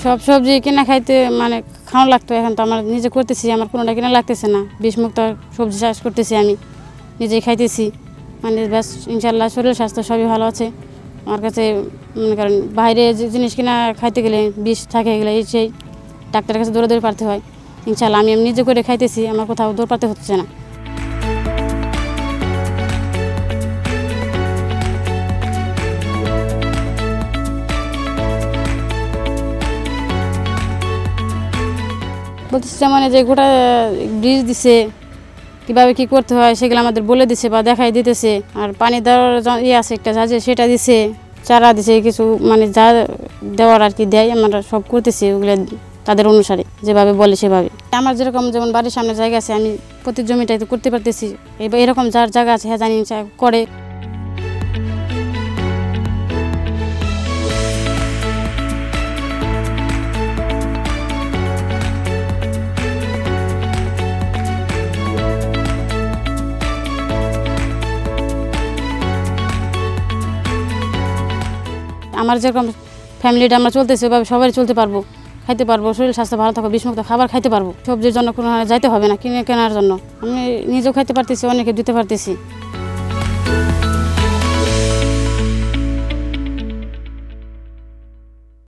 সব সবজি কিনা খাইতে মানে খাওয়া লাগতো, এখন তো আমার নিজে করতেছি, আমার কোনোটা কিনা লাগতেছে না। বিষমুক্ত সবজি চাষ করতেছি, আমি নিজেই খাইতেছি, মানে ব্যাস ইনশাল্লাহ শরীর স্বাস্থ্য সবই ভালো আছে আমার কাছে। মনে করেন বাইরে যে জিনিস কিনা খাইতে গেলে বিষ থাকে, এগুলো এই সেই ডাক্তারের কাছে দৌড়াদৌড়ি পারতে হয়। ইনশাল্লাহ আমি নিজে করে খাইতেছি, আমার কোথাও দৌড় পাতে হচ্ছে না। বলতেছি যেমন যে গোটা ব্রিজ দিছে, কীভাবে কী করতে হয় সেগুলো আমাদের বলে দিছে বা দেখাই দিতেছে। আর পানি দেওয়ার আছে একটা জাহাজে, সেটা দিছে, চারা দিছে কিছু, মানে যা দেওয়ার আর কি দেয়, আমরা সব করতেছি ওগুলো তাদের অনুসারে যেভাবে বলে সেভাবে। আমার যেরকম যেমন বাড়ির সামনে জায়গা আছে, আমি প্রতি জমিটাই তো করতে পারতেছি। এরকম যার জায়গা আছে হ্যাঁ জানি করে। আমার যেরকম ফ্যামিলিটা আমরা চলতেছি ওইভাবে সবাই চলতে পারবো, খাইতে পারবো, শরীর স্বাস্থ্য ভালো থাকবে, বিষমুক্ত খাবার খাইতে পারবো। সবজির জন্য কোনো যাইতে হবে না কিনে কেনার জন্য, আমি নিজেও খাইতে পারতেছি, অনেকে দিতে পারতেছি।